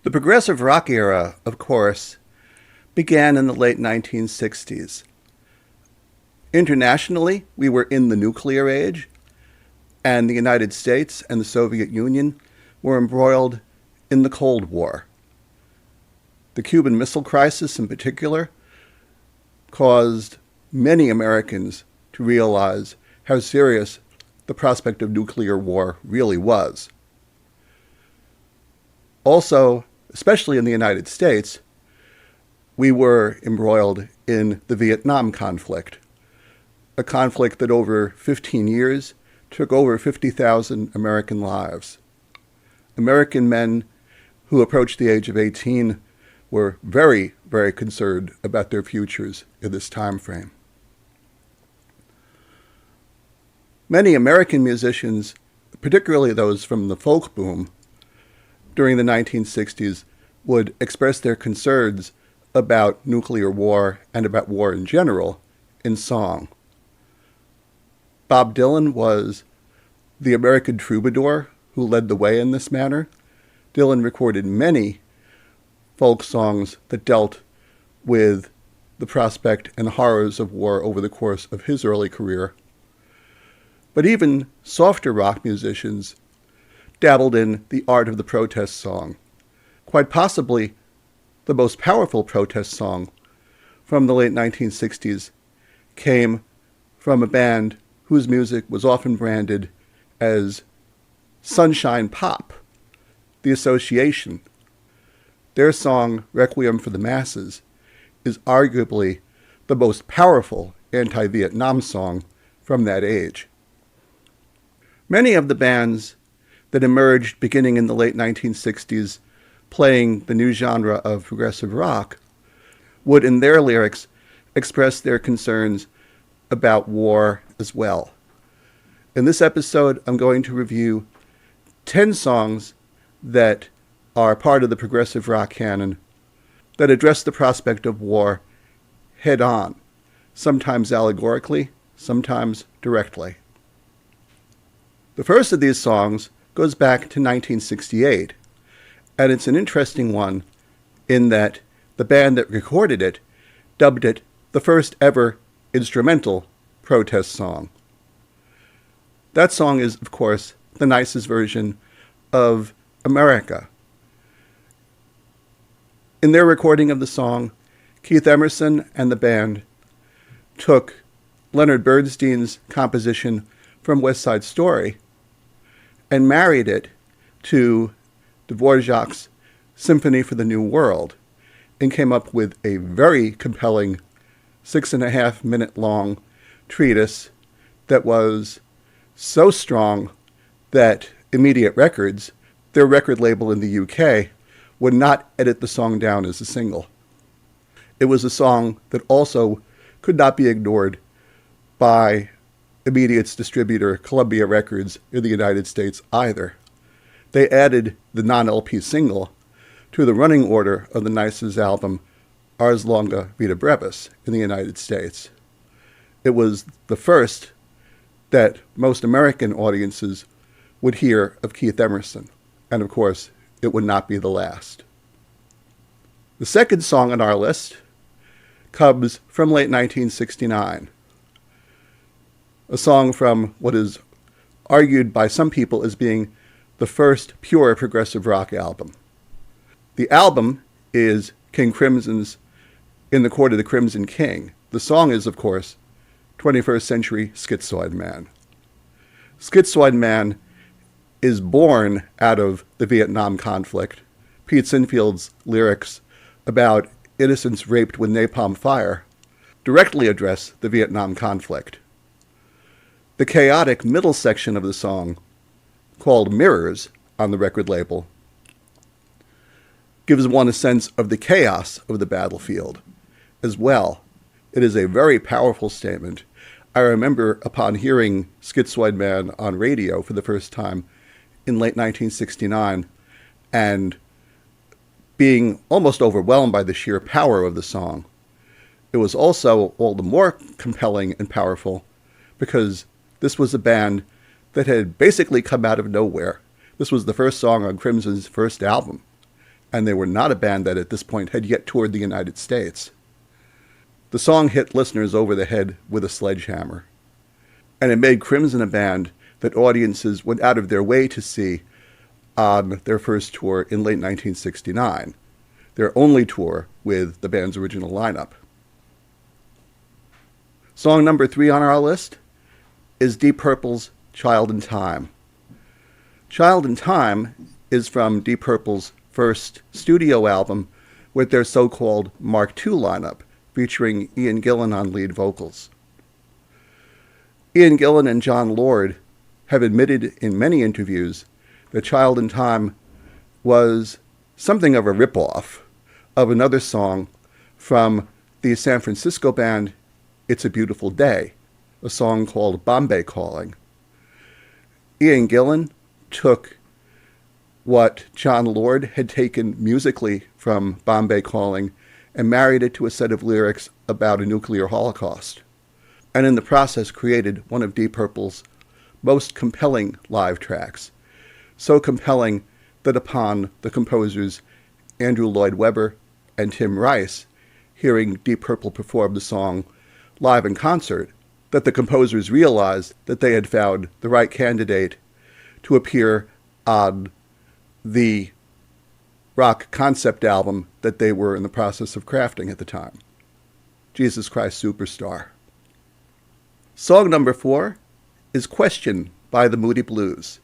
The progressive rock era, of course, began in the late 1960s. Internationally, we were in the nuclear age, and the United States and the Soviet Union were embroiled in the Cold War. The Cuban Missile Crisis, in particular, caused many Americans to realize how serious the prospect of nuclear war really was. Also, especially in the United States, we were embroiled in the Vietnam conflict, a conflict that over 15 years took over 50,000 American lives. American men who approached the age of 18 were very, very concerned about their futures in this time frame. Many American musicians, particularly those from the folk boom, during the 1960s would express their concerns about nuclear war and about war in general in song. Bob Dylan was the American troubadour who led the way in this manner. Dylan recorded many folk songs that dealt with the prospect and horrors of war over the course of his early career. But even softer rock musicians dabbled in the art of the protest song. Quite possibly the most powerful protest song from the late 1960s came from a band whose music was often branded as sunshine pop, The Association. Their song, Requiem for the Masses, is arguably the most powerful anti-Vietnam song from that age. Many of the bands that emerged beginning in the late 1960s playing the new genre of progressive rock would in their lyrics express their concerns about war as well. In this episode, I'm going to review 10 songs that are part of the progressive rock canon that address the prospect of war head on, sometimes allegorically, sometimes directly. The first of these songs goes back to 1968, and it's an interesting one in that the band that recorded it dubbed it the first ever instrumental protest song. That song is, of course, the nicest version of America. In their recording of the song, Keith Emerson and the band took Leonard Bernstein's composition from West Side Story and married it to Dvorak's Symphony for the New World and came up with a very compelling 6.5-minute long treatise that was so strong that Immediate Records, their record label in the UK, would not edit the song down as a single. It was a song that also could not be ignored by Immediate's distributor, Columbia Records, in the United States either. They added the non-LP single to the running order of the Nice's album, Ars Longa Vita Brevis, in the United States. It was the first that most American audiences would hear of Keith Emerson, and of course, it would not be the last. The second song on our list comes from late 1969, a song from what is argued by some people as being the first pure progressive rock album. The album is King Crimson's In the Court of the Crimson King. The song is, of course, 21st Century Schizoid Man. Schizoid Man is born out of the Vietnam conflict. Pete Sinfield's lyrics about innocents raped with napalm fire directly address the Vietnam conflict. The chaotic middle section of the song, called Mirrors on the record label, gives one a sense of the chaos of the battlefield as well. It is a very powerful statement. I remember upon hearing Schizoid Man on radio for the first time in late 1969 and being almost overwhelmed by the sheer power of the song. It was also all the more compelling and powerful because this was a band that had basically come out of nowhere. This was the first song on Crimson's first album, and they were not a band that at this point had yet toured the United States. The song hit listeners over the head with a sledgehammer, and it made Crimson a band that audiences went out of their way to see on their first tour in late 1969, their only tour with the band's original lineup. Song number 3 on our list is Deep Purple's Child in Time. Child in Time is from Deep Purple's first studio album with their so-called Mark II lineup, featuring Ian Gillan on lead vocals. Ian Gillan and John Lord have admitted in many interviews that Child in Time was something of a ripoff of another song from the San Francisco band It's a Beautiful Day, a song called Bombay Calling. Ian Gillan took what John Lord had taken musically from Bombay Calling and married it to a set of lyrics about a nuclear holocaust, and in the process created one of Deep Purple's most compelling live tracks, so compelling that upon the composers Andrew Lloyd Webber and Tim Rice hearing Deep Purple perform the song live in concert, that the composers realized that they had found the right candidate to appear on the rock concept album that they were in the process of crafting at the time, Jesus Christ Superstar. Song number 4 is Question by the Moody Blues,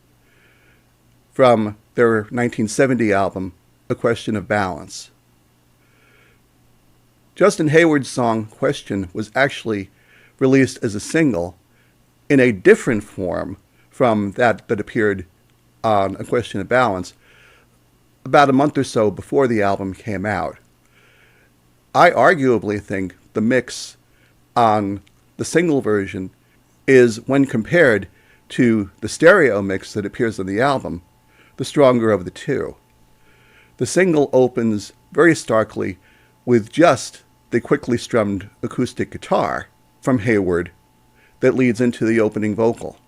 from their 1970 album, A Question of Balance. Justin Hayward's song Question was actually released as a single in a different form from that appeared on A Question of Balance about a month or so before the album came out. I arguably think the mix on the single version is, when compared to the stereo mix that appears on the album, the stronger of the two. The single opens very starkly with just the quickly strummed acoustic guitar from Hayward that leads into the opening vocal,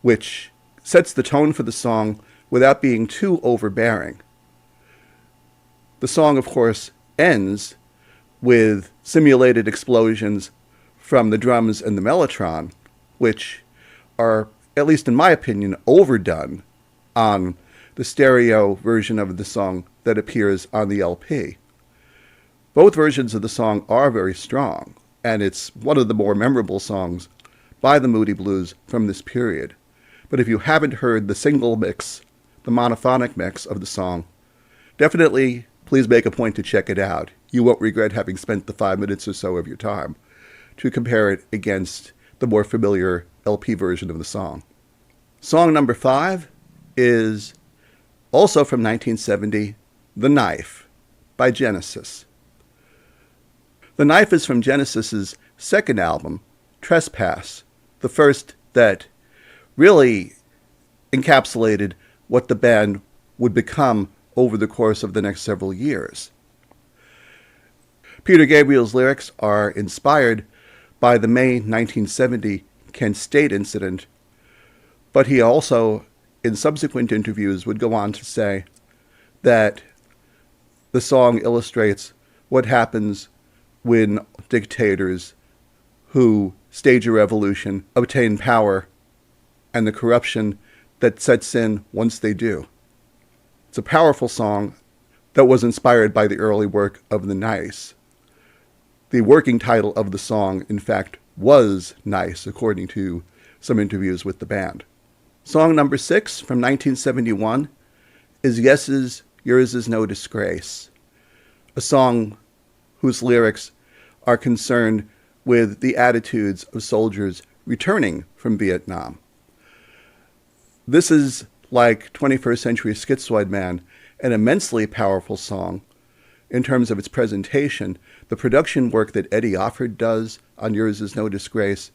which sets the tone for the song without being too overbearing. The song, of course, ends with simulated explosions from the drums and the mellotron, which are, at least in my opinion, overdone on the stereo version of the song that appears on the LP. Both versions of the song are very strong, and it's one of the more memorable songs by the Moody Blues from this period. But if you haven't heard the single mix, the monophonic mix of the song, definitely please make a point to check it out. You won't regret having spent the 5 minutes or so of your time to compare it against the more familiar LP version of the song. Song number 5 is also from 1970, The Knife by Genesis. The Knife is from Genesis's second album, Trespass, the first that really encapsulated what the band would become over the course of the next several years. Peter Gabriel's lyrics are inspired by the May 1970 Kent State incident, but he also, in subsequent interviews, would go on to say that the song illustrates what happens when dictators who stage a revolution obtain power and the corruption that sets in once they do. It's a powerful song that was inspired by the early work of the Nice. The working title of the song, in fact, was Nice, according to some interviews with the band. Song number 6 from 1971 is Yes's Yours Is No Disgrace, a song whose lyrics are concerned with the attitudes of soldiers returning from Vietnam. This is, like 21st Century Schizoid Man, an immensely powerful song in terms of its presentation. The production work that Eddie Offord does on Yours Is No Disgrace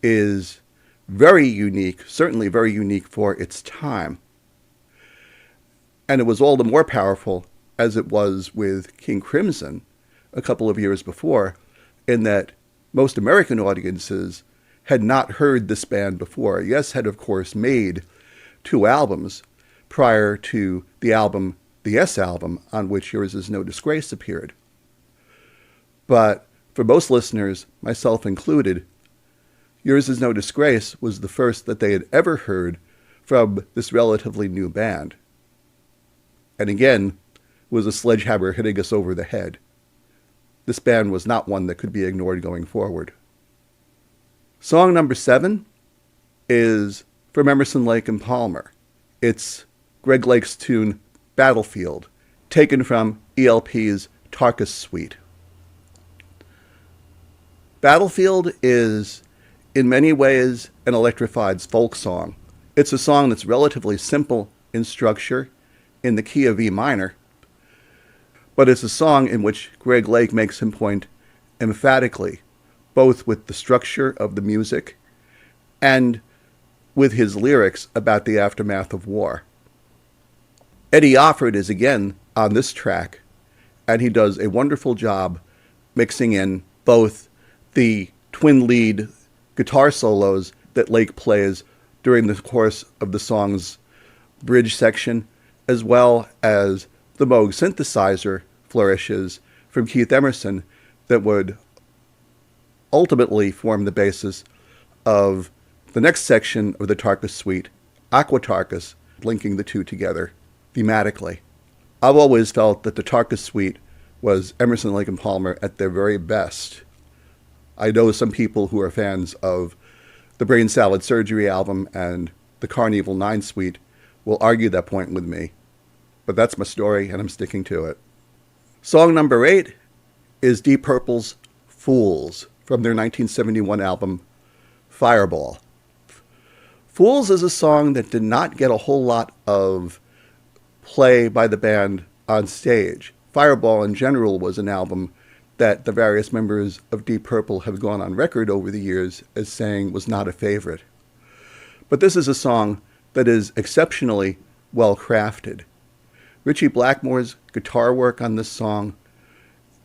is very unique, certainly very unique for its time. And it was all the more powerful as it was with King Crimson a couple of years before, in that most American audiences had not heard this band before. Yes had, of course, made 2 albums prior to the album the Yes album, on which Yours Is No Disgrace appeared. But for most listeners, myself included, Yours Is No Disgrace was the first that they had ever heard from this relatively new band. And again, was a sledgehammer hitting us over the head. This band was not one that could be ignored going forward. Song number 7 is from Emerson, Lake and Palmer. It's Greg Lake's tune Battlefield, taken from ELP's Tarkus Suite. Battlefield is, in many ways, an electrified folk song. It's a song that's relatively simple in structure, in the key of E minor, but it's a song in which Greg Lake makes him point emphatically, both with the structure of the music and with his lyrics about the aftermath of war. Eddie Offord is again on this track, and he does a wonderful job mixing in both the twin lead guitar solos that Lake plays during the course of the song's bridge section, as well as the Moog synthesizer flourishes from Keith Emerson that would ultimately form the basis of the next section of the Tarkus Suite, Aqua Tarkus, linking the two together thematically. I've always felt that the Tarkus Suite was Emerson, Lake and Palmer at their very best. I know some people who are fans of the Brain Salad Surgery album and the Carnival 9 Suite will argue that point with me. But that's my story, and I'm sticking to it. Song number 8 is Deep Purple's Fools from their 1971 album, Fireball. Fools is a song that did not get a whole lot of play by the band on stage. Fireball in general was an album that the various members of Deep Purple have gone on record over the years as saying was not a favorite. But this is a song that is exceptionally well crafted. Ritchie Blackmore's guitar work on this song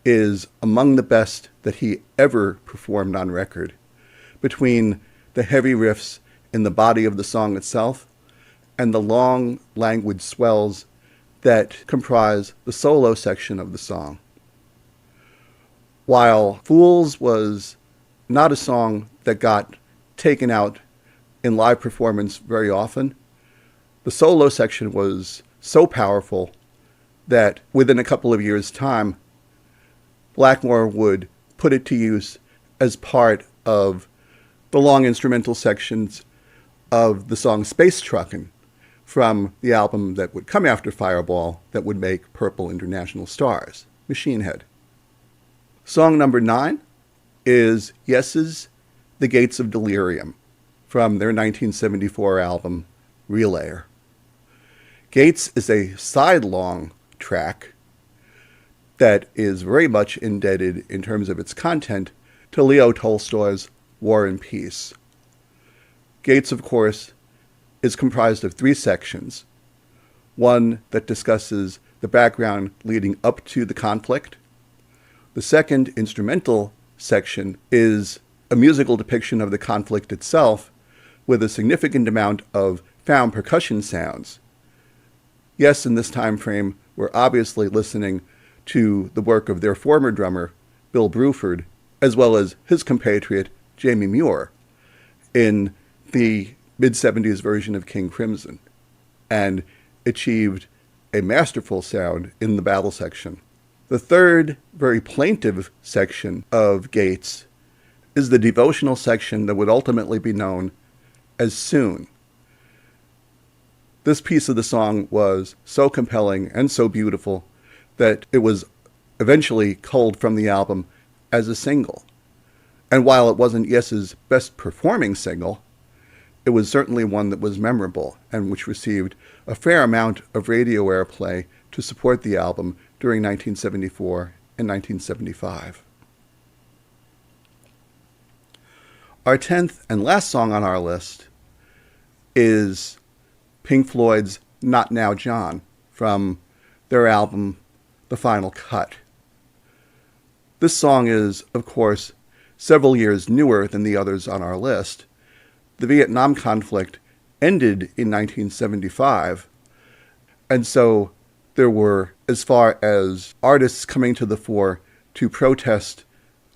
is among the best that he ever performed on record. Between the heavy riffs in the body of the song itself and the long, languid swells that comprise the solo section of the song. While Fools was not a song that got taken out in live performance very often, the solo section was so powerful that within a couple of years' time, Blackmore would put it to use as part of the long instrumental sections of the song Space Truckin' from the album that would come after Fireball that would make Purple International Stars, Machine Head. Song number 9 is Yes's The Gates of Delirium from their 1974 album, Relayer. Gates is a sidelong track that is very much indebted in terms of its content to Leo Tolstoy's War and Peace. Gates, of course, is comprised of 3 sections. One that discusses the background leading up to the conflict. The second instrumental section is a musical depiction of the conflict itself with a significant amount of found percussion sounds. Yes, in this time frame, we're obviously listening to the work of their former drummer, Bill Bruford, as well as his compatriot, Jamie Muir, in the mid-70s version of King Crimson, and achieved a masterful sound in the battle section. The third, very plaintive section of Gates is the devotional section that would ultimately be known as Soon. This piece of the song was so compelling and so beautiful that it was eventually culled from the album as a single. And while it wasn't Yes's best performing single, it was certainly one that was memorable and which received a fair amount of radio airplay to support the album during 1974 and 1975. Our 10th and last song on our list is Pink Floyd's Not Now John from their album The Final Cut. This song is, of course, several years newer than the others on our list. The Vietnam conflict ended in 1975, and so there were, as far as artists coming to the fore to protest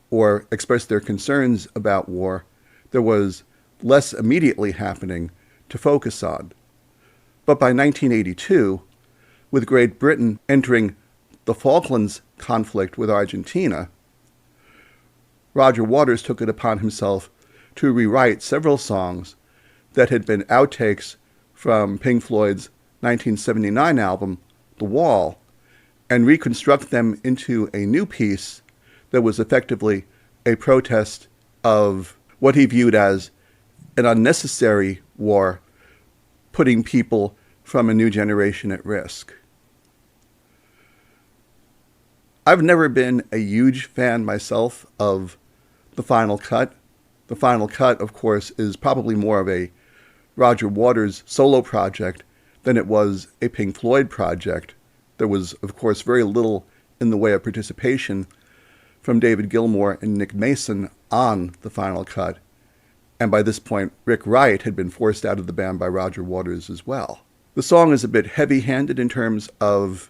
or express their concerns about war, there was less immediately happening to focus on. But by 1982, with Great Britain entering the Falklands conflict with Argentina, Roger Waters took it upon himself to rewrite several songs that had been outtakes from Pink Floyd's 1979 album, The Wall, and reconstruct them into a new piece that was effectively a protest of what he viewed as an unnecessary war, putting people from a new generation at risk. I've never been a huge fan myself of The Final Cut. The Final Cut, of course, is probably more of a Roger Waters solo project than it was a Pink Floyd project. There was, of course, very little in the way of participation from David Gilmour and Nick Mason on The Final Cut. And by this point, Rick Wright had been forced out of the band by Roger Waters as well. The song is a bit heavy-handed in terms of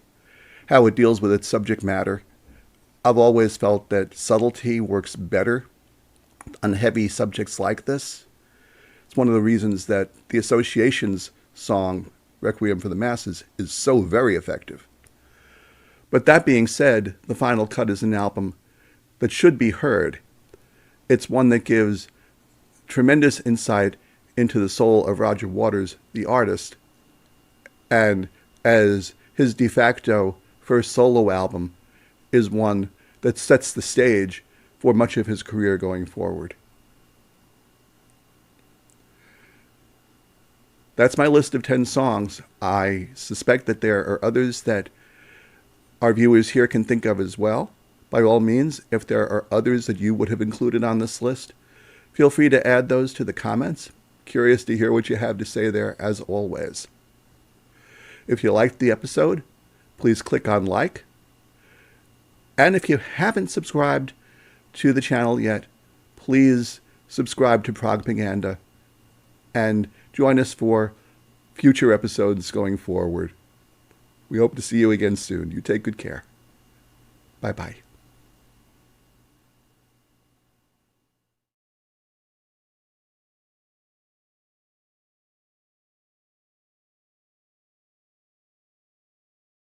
how it deals with its subject matter. I've always felt that subtlety works better on heavy subjects like this. It's one of the reasons that the Association's song, Requiem for the Masses, is so very effective. But that being said, The Final Cut is an album that should be heard. It's one that gives tremendous insight into the soul of Roger Waters, the artist, and as his de facto first solo album, is one that sets the stage for much of his career going forward. That's my list of 10 songs. I suspect that there are others that our viewers here can think of as well. By all means, if there are others that you would have included on this list, feel free to add those to the comments. Curious to hear what you have to say there, as always. If you liked the episode, please click on like. And if you haven't subscribed to the channel yet, please subscribe to Progpaganda and join us for future episodes going forward. We hope to see you again soon. You take good care. Bye-bye.